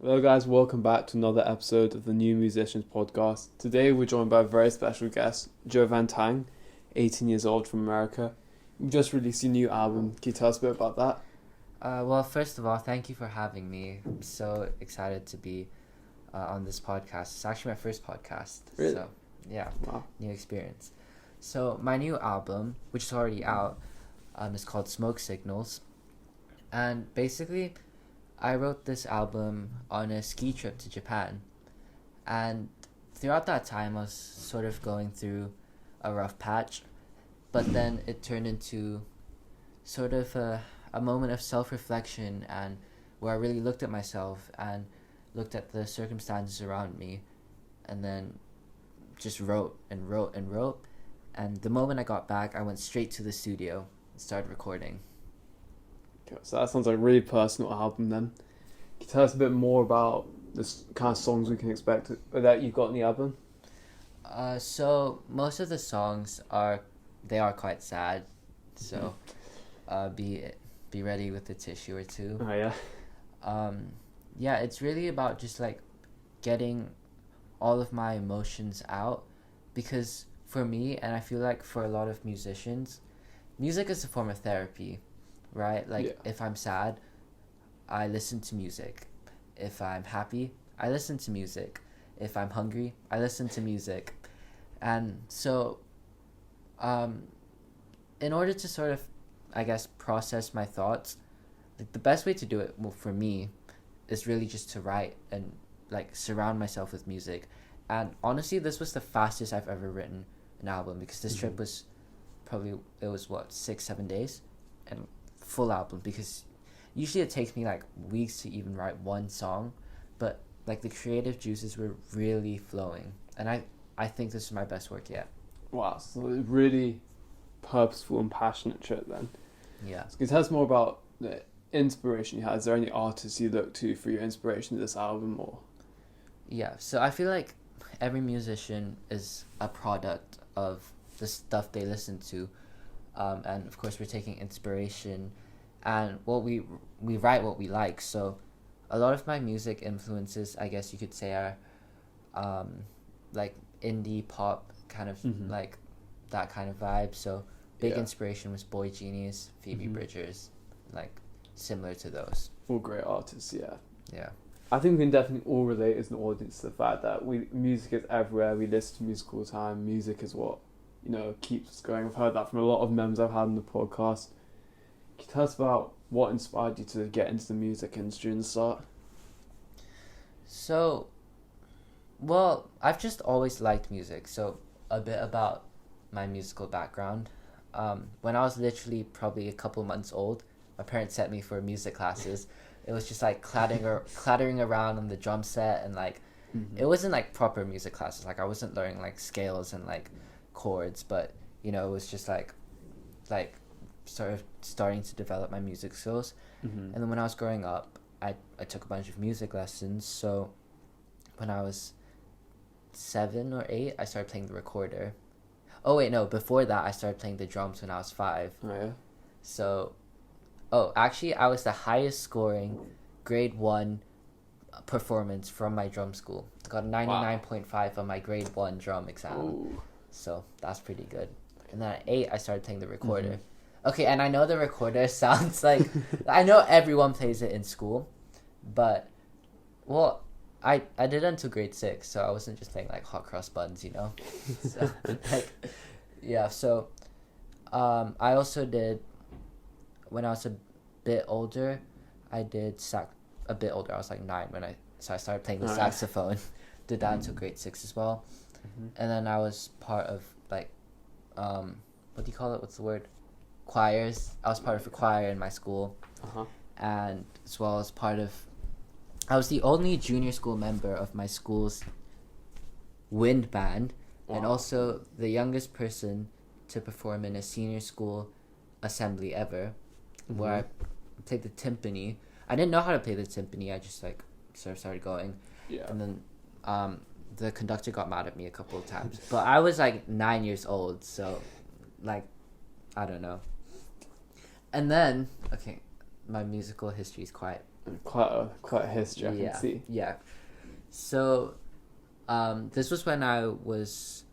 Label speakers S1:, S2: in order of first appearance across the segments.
S1: Hello guys, welcome back to another episode of the New Musicians podcast. Today we're joined by a very special guest, Jovan Tang, 18 years old from America. You just released your new album. Can you tell us a bit about that?
S2: Well, first of all, thank you for having me. I'm so excited to be on this podcast. It's actually my first podcast.
S1: Really?
S2: So, yeah,
S1: Wow.
S2: new experience. So, my new album, which is already out, is called Smoke Signals. And basically, I wrote this album on a ski trip to Japan. And throughout that time, I was sort of going through a rough patch. But then it turned into sort of a moment of self-reflection, and where I really looked at myself and looked at the circumstances around me, and then just wrote and wrote and wrote. And the moment I got back, I went straight to the studio and started recording.
S1: Okay, so that sounds like a really personal album then. Can you tell us a bit more about the kind of songs we can expect that you've got in the album?
S2: So most of the songs are quite sad. So be ready with a tissue or two.
S1: Oh yeah.
S2: Yeah, it's really about just like getting all of my emotions out, because for me, and I feel like for a lot of musicians, music is a form of therapy, right? Like
S1: Yeah.
S2: if I'm sad, I listen to music. If I'm happy, I listen to music. If I'm hungry, I listen to music. And so in order to sort of, I guess, process my thoughts, like the best way to do it, well, for me, is really just to write and like surround myself with music. And honestly, this was the fastest I've ever written an album, because this trip was it was what, 6-7 days, and full album, because usually it takes me like weeks to even write one song, but like the creative juices were really flowing, and I think this is my best work yet.
S1: Wow, so a really purposeful and passionate trip then.
S2: Yeah.
S1: So can you tell us more about the inspiration you had? Is there any artists you look to for your inspiration to this album, or?
S2: Yeah, so I feel like every musician is a product of the stuff they listen to, and of course we're taking inspiration, and we write what we like. So a lot of my music influences, I guess you could say, are like indie pop kind of, like that kind of vibe. So big inspiration was Boy Genius, Phoebe Bridgers, like similar to those.
S1: All great artists, yeah.
S2: Yeah.
S1: I think we can definitely all relate as an audience to the fact that music is everywhere. We listen to music all the time. Music is what, keeps us going. I've heard that from a lot of members I've had on the podcast. Can you tell us about what inspired you to get into the music industry in the start?
S2: So, well, I've just always liked music. So a bit about my musical background. When I was literally probably a couple months old, my parents sent me for music classes. It was just like clattering around on the drum set, and like it wasn't like proper music classes. Like I wasn't learning like scales and like chords, but it was just like sort of starting to develop my music skills. And then when I was growing up, I took a bunch of music lessons. So when I was 7 or 8, I started playing the recorder. Oh wait, no, before that I started playing the drums when I was 5.
S1: Oh yeah.
S2: So actually, I was the highest scoring grade 1 performance from my drum school. I got a 99.5 on my grade 1 drum exam.
S1: Ooh.
S2: So that's pretty good. And then at 8, I started playing the recorder. Okay, and I know the recorder sounds like... I know everyone plays it in school, but... Well, I did it until grade 6, so I wasn't just playing like hot cross buns, So, like, yeah, so... I also did... When I was a bit older, I was like 9 so I started playing the saxophone. Did that until grade 6 as well. And then I was part of like, what do you call it? What's the word? Choirs. I was part of a choir in my school. And as well as I was the only junior school member of my school's wind band. Wow. And also the youngest person to perform in a senior school assembly ever, where I played the timpani. I didn't know how to play the timpani. I just like sort of started going. Yeah. And then the conductor got mad at me a couple of times. But I was like 9 years old, so like I don't know. And then my musical history is quite
S1: Quite a history, I can see.
S2: Yeah. So, this was when I was,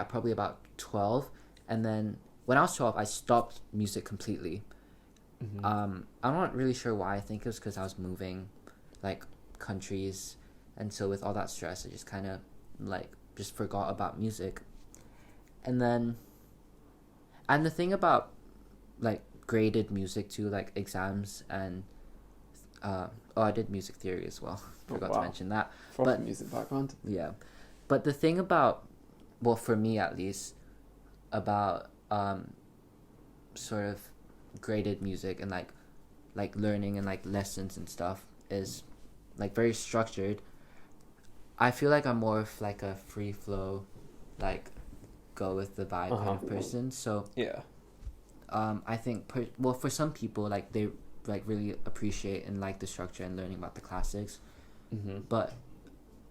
S2: probably about 12. And then when I was 12, I stopped music completely.
S1: Mm-hmm.
S2: I'm not really sure why. I think it was because I was moving, like, countries. And so with all that stress, I just kind of, like, just forgot about music. And then, and the thing about, like, graded music too, like exams and, I did music theory as well. Forgot to mention that.
S1: Proper music background.
S2: Yeah. But the thing about, well, for me at least, about, sort of graded music and like learning and like lessons and stuff is like very structured. I feel like I'm more of like a free flow, like go with the vibe kind of person. So
S1: yeah,
S2: I think for some people, like they like really appreciate and like the structure and learning about the classics.
S1: mm-hmm.
S2: But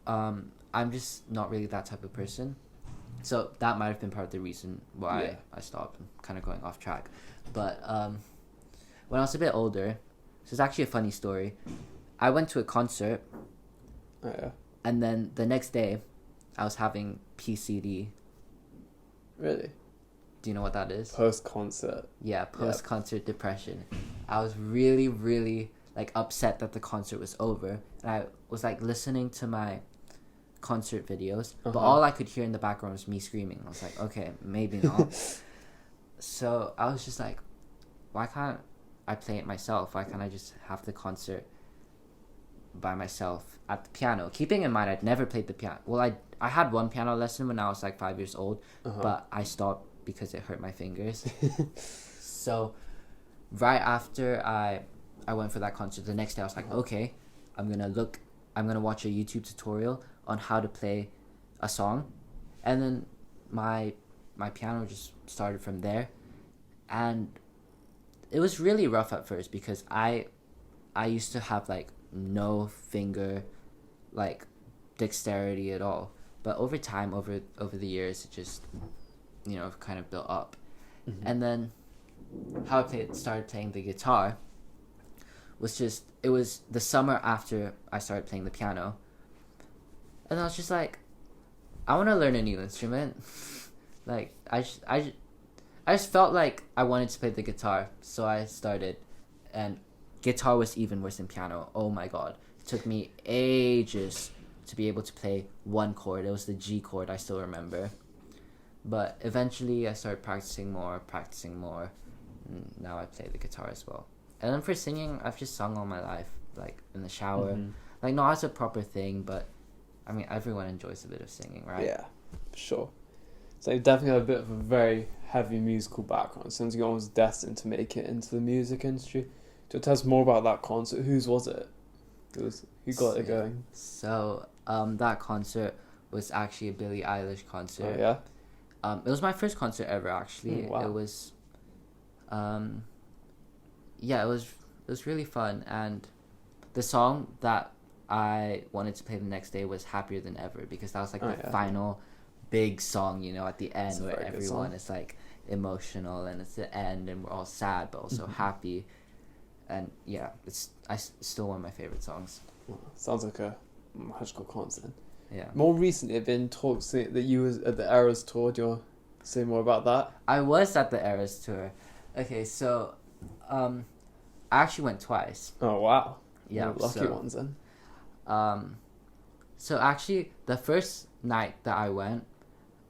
S2: I'm just not really that type of person. So that might have been part of the reason why I stopped. I'm kind of going off track. But when I was a bit older, this is actually a funny story. I went to a concert.
S1: Oh, yeah.
S2: And then the next day, I was having PCD.
S1: Really?
S2: Do you know what that is?
S1: Post-concert.
S2: Yeah, post-concert depression. I was really, really like upset that the concert was over. And I was like listening to my concert videos, but all I could hear in the background was me screaming. I was like, okay, maybe not. So I was just like, why can't I play it myself? Why can't I just have the concert by myself at the piano? Keeping in mind, I'd never played the piano. Well, I had one piano lesson when I was like 5 years old, but I stopped because it hurt my fingers. So right after I went for that concert, the next day I was like, okay, I'm gonna watch a YouTube tutorial on how to play a song. And then my piano just started from there. And it was really rough at first because I used to have like no finger like dexterity at all. But over time, over the years, it just, kind of built up. Mm-hmm. And then how I started playing the guitar it was the summer after I started playing the piano. And I was just like, I want to learn a new instrument. Like, I just felt like I wanted to play the guitar. So I started. And guitar was even worse than piano. Oh my god. It took me ages to be able to play one chord. It was the G chord, I still remember. But eventually I started practicing more. And now I play the guitar as well. And then for singing, I've just sung all my life. Like, in the shower. Mm-hmm. Like, not as a proper thing, but I mean, everyone enjoys a bit of singing, right?
S1: Yeah, for sure. So you definitely have a bit of a very heavy musical background, since you're almost destined to make it into the music industry. To tell us more about that concert, whose was it? Who got it going?
S2: So, that concert was actually a Billie Eilish concert.
S1: Oh, yeah?
S2: It was my first concert ever, actually.
S1: Wow.
S2: It was, it was really fun. And the song that I wanted to play the next day was Happier Than Ever, because that was like the final big song, at the end where everyone is like emotional and it's the end and we're all sad but also happy. And yeah, it's still one of my favorite songs.
S1: Well, sounds like a magical concert.
S2: Yeah.
S1: More recently, there have been talks that you was at the Eras tour. Do you want to say more about that?
S2: I was at the Eras tour. Okay, so I actually went twice.
S1: Oh, wow.
S2: Yeah.
S1: Lucky ones then.
S2: So actually, the first night that I went,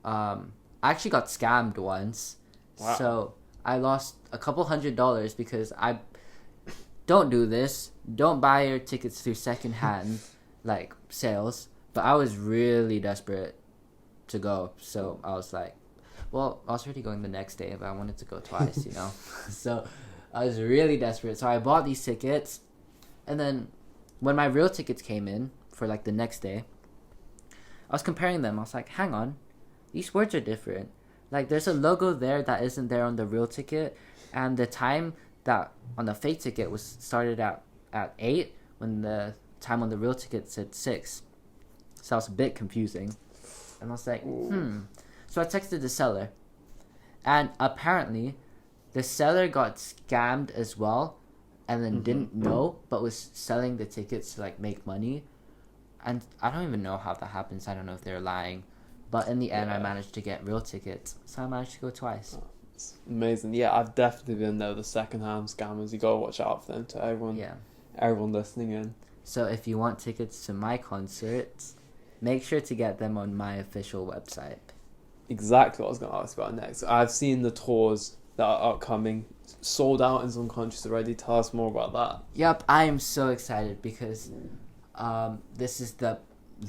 S2: I actually got scammed once. Wow. So I lost a couple $100 because I don't do this. Don't buy your tickets through secondhand like sales. But I was really desperate to go, so I was like, well, I was already going the next day, but I wanted to go twice, So I was really desperate. So I bought these tickets, and then when my real tickets came in for like the next day, I was comparing them. I was like, hang on, these words are different. Like, there's a logo there that isn't there on the real ticket, and the time that on the fake ticket was started at 8 when the time on the real ticket said 6. So I was a bit confusing. And I was like, So I texted the seller. And apparently, the seller got scammed as well. and then didn't know, but was selling the tickets to like make money. And I don't even know how that happens. I don't know if they're lying, but in the end, I managed to get real tickets, so I managed to go twice.
S1: Oh, it's amazing. Yeah, I've definitely been there. The second-hand scammers, you gotta watch out for them. To everyone, everyone listening in.
S2: So if you want tickets to my concerts, make sure to get them on my official website.
S1: Exactly what I was going to ask about next. I've seen the tours that are upcoming, sold out in some countries already. Tell us more about that.
S2: Yep, I am so excited because this is the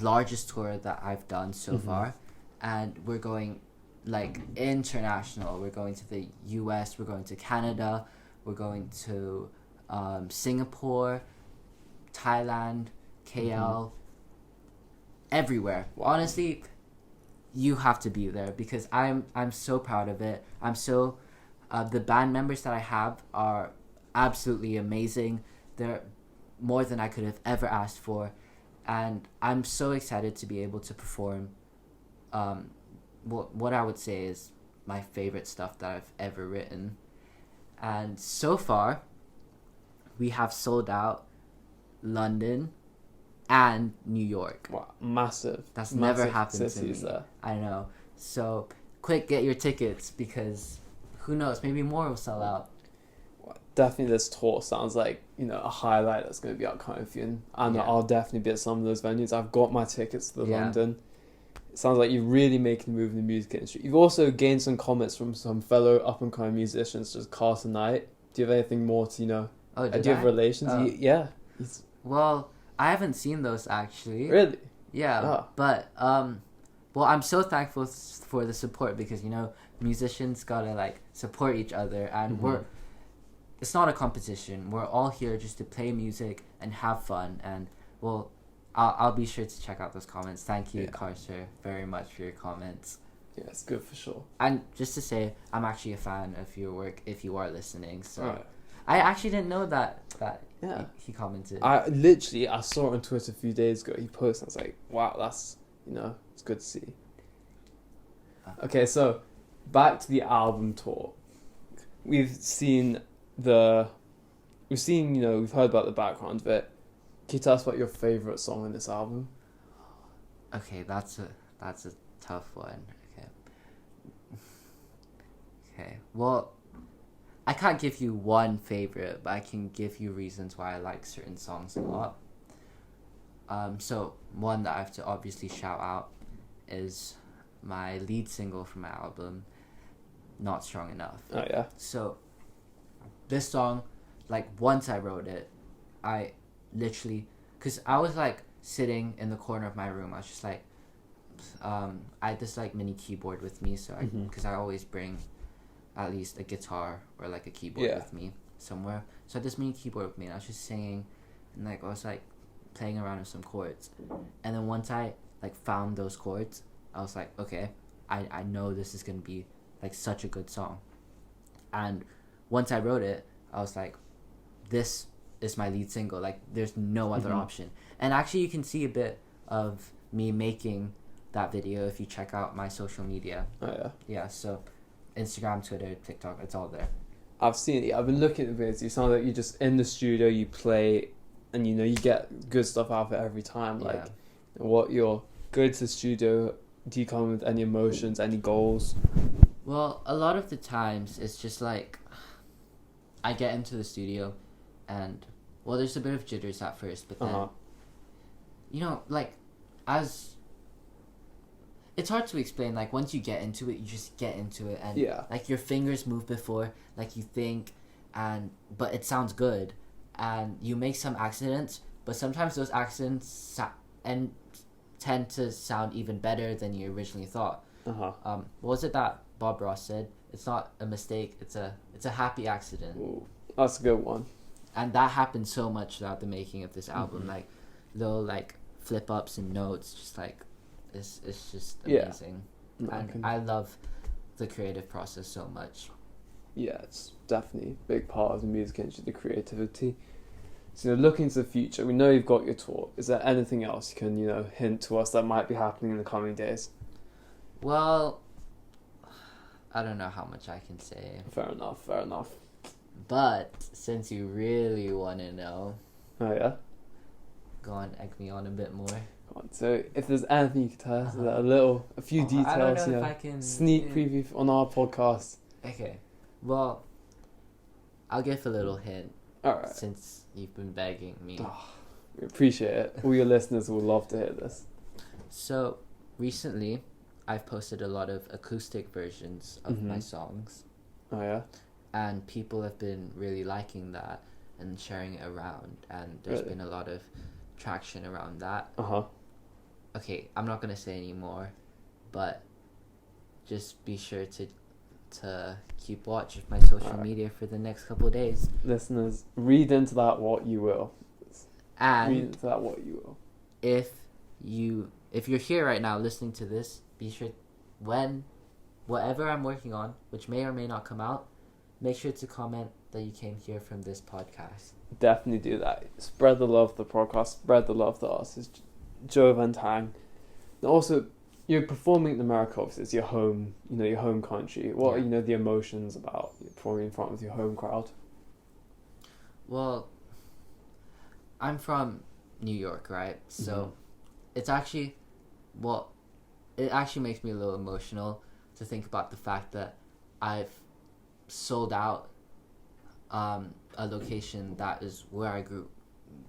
S2: largest tour that I've done so far, and we're going like international. We're going to the US, we're going to Canada, we're going to Singapore, Thailand, KL, everywhere.
S1: Wow.
S2: Honestly, you have to be there because I'm so proud of it. I'm so the band members that I have are absolutely amazing. They're more than I could have ever asked for, and I'm so excited to be able to perform what I would say is my favorite stuff that I've ever written. And so far we have sold out London and New York.
S1: Wow, massive.
S2: That's
S1: massive
S2: never happened to me.
S1: There.
S2: I know. So quick, get your tickets because who knows? Maybe more will sell out.
S1: Well, definitely, this tour sounds like a highlight that's going to be upcoming for you, and I'll definitely be at some of those venues. I've got my tickets to the London. It sounds like you're really making a move in the music industry. You've also gained some comments from some fellow up and coming musicians, such as Carson Knight. Do you have anything more to
S2: Oh,
S1: do you have relations?
S2: Oh. Well, I haven't seen those actually.
S1: Really?
S2: Yeah, but well, I'm so thankful for the support because musicians gotta like support each other, and it's not a competition. We're all here just to play music and have fun, and well, I'll be sure to check out those comments. Thank you, Carter, very much for your comments.
S1: Yeah, it's good for sure.
S2: And just to say, I'm actually a fan of your work if you are listening. So
S1: right.
S2: I actually didn't know that he commented.
S1: I saw it on Twitter a few days ago. He posted. I was like, wow, that's it's good to see. Okay, so back to the album tour. We've heard about the background of it. Can you tell us about your favorite song in this album?
S2: Okay, that's a tough one. Okay. Well, I can't give you one favorite, but I can give you reasons why I like certain songs a lot. So one that I have to obviously shout out is my lead single from my album, Not Strong Enough.
S1: Oh yeah.
S2: So this song, like once I wrote it, I literally, because I was like sitting in the corner of my room, I was just like, I had this like mini keyboard with me, so because I always bring at least a guitar or like a keyboard with me somewhere. So I had this mini keyboard with me, and I was just singing, and like I was like playing around with some chords, and then once I like found those chords, I was like, okay, I know this is gonna be like such a good song. And once I wrote it, I was like, this is my lead single. Like there's no other option. And actually, you can see a bit of me making that video if you check out my social media.
S1: Oh yeah.
S2: Yeah. So Instagram, Twitter, TikTok, it's all there.
S1: I've seen it. I've been looking at the videos. You sound like you're just in the studio, you play, and you get good stuff out of it every time. Like, what you're going to the studio, do you come with any emotions, any goals?
S2: Well, a lot of the times it's just like I get into the studio, and well, there's a bit of jitters at first, but then like as it's hard to explain. Like once you get into it, you just get into it, and like your fingers move before like you think, but it sounds good, and you make some accidents, but sometimes those accidents tend to sound even better than you originally thought. What was it that Bob Ross said? It's not a mistake. It's a happy accident.
S1: Ooh, that's a good one. And
S2: that happened so much throughout the making of this album. Like little like flip ups and notes, just like it's just amazing. And I love the creative process so much.
S1: Yeah, it's definitely a big part of the music industry, the creativity. So looking to the future, we know you've got your tour. Is there anything else you can, hint to us that might be happening in the coming days?
S2: Well, I don't know how much I can say.
S1: Fair enough.
S2: But since you really want to know,
S1: Oh yeah.
S2: go on, egg me on a bit more.
S1: Go on. So if there's anything you could tell us, a few details,
S2: I don't know if I can
S1: sneak preview on our podcast.
S2: Okay, well, I'll give a little hint.
S1: All right.
S2: Since you've been begging me.
S1: Oh, we appreciate it. All your listeners will love to hear this.
S2: So recently, I've posted a lot of acoustic versions of my songs.
S1: Oh yeah.
S2: And people have been really liking that and sharing it around, and there's been a lot of traction around that. Okay, I'm not gonna say any more, but just be sure to keep watch of my social media for the next couple of days.
S1: Listeners, read into that what you will.
S2: And
S1: read into that what you will.
S2: If you're here right now listening to this, be sure whatever I'm working on, which may or may not come out, make sure to comment that you came here from this podcast.
S1: Definitely do that. Spread the love to the podcast. Spread the love to us. It's Jovan Tang. And also, you're performing in America. Obviously, it's your home. Your home country. What are the emotions about performing in front of your home crowd?
S2: Well, I'm from New York, right? So, it's actually, it actually makes me a little emotional to think about the fact that I've sold out a location that is where I grew,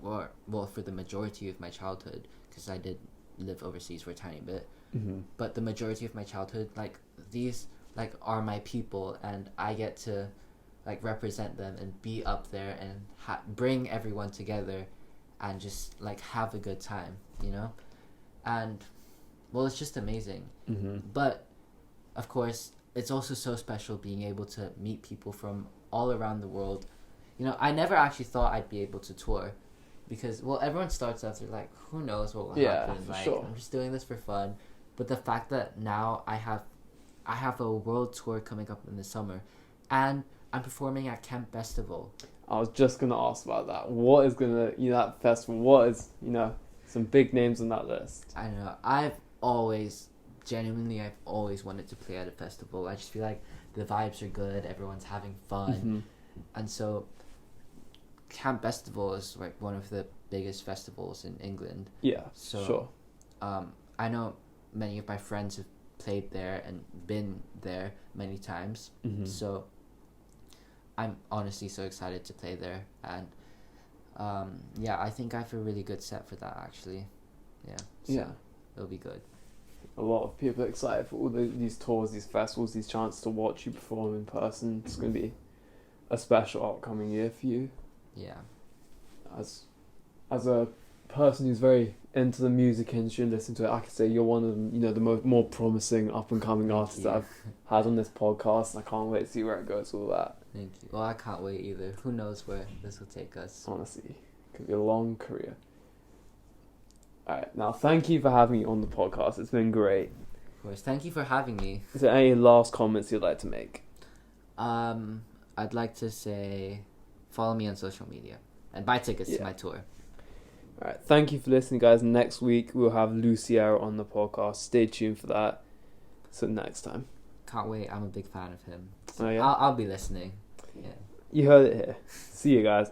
S2: for the majority of my childhood, because I did live overseas for a tiny bit. But the majority of my childhood, these are my people, and I get to represent them and be up there and bring everyone together and just have a good time, and it's just amazing. But of course, it's also so special being able to meet people from all around the world. I never actually thought I'd be able to tour, because everyone starts out, they're like, who knows what will happen.
S1: Sure.
S2: I'm just doing this for fun. But the fact that now I have a world tour coming up in the summer, and I'm performing at Camp Festival.
S1: I was just gonna ask about that. What is that festival? What is some big names on that list?
S2: I don't know. I've always wanted to play at a festival. I just feel like the vibes are good. Everyone's having fun, and so Camp Festival is one of the biggest festivals in England.
S1: Yeah,
S2: so,
S1: sure.
S2: I know many of my friends have played there and been there many times. So I'm honestly so excited to play there, and I think I have a really good set for that actually. It'll be good.
S1: A lot of people are excited for all these tours, these festivals, these chances to watch you perform in person. It's going to be a special upcoming year for you.
S2: Yeah.
S1: As a person who's very into the music industry and listening to it, I could say you're one of the more promising up and coming artists that I've had on this podcast, and I can't wait to see where it goes. All that.
S2: Thank you. Well, I can't wait either. Who knows where this will take us?
S1: Honestly, it could be a long career. Alright, now thank you for having me on the podcast. It's been great.
S2: Of course, thank you for having me.
S1: Is there any last comments you'd like to make?
S2: I'd like to say, follow me on social media and buy tickets to my tour.
S1: Alright, thank you for listening, guys. Next week we'll have Luciera on the podcast. Stay tuned for that. So next time.
S2: Can't wait. I'm a big fan of him.
S1: So
S2: I'll be listening. Yeah.
S1: You heard it here. See you guys.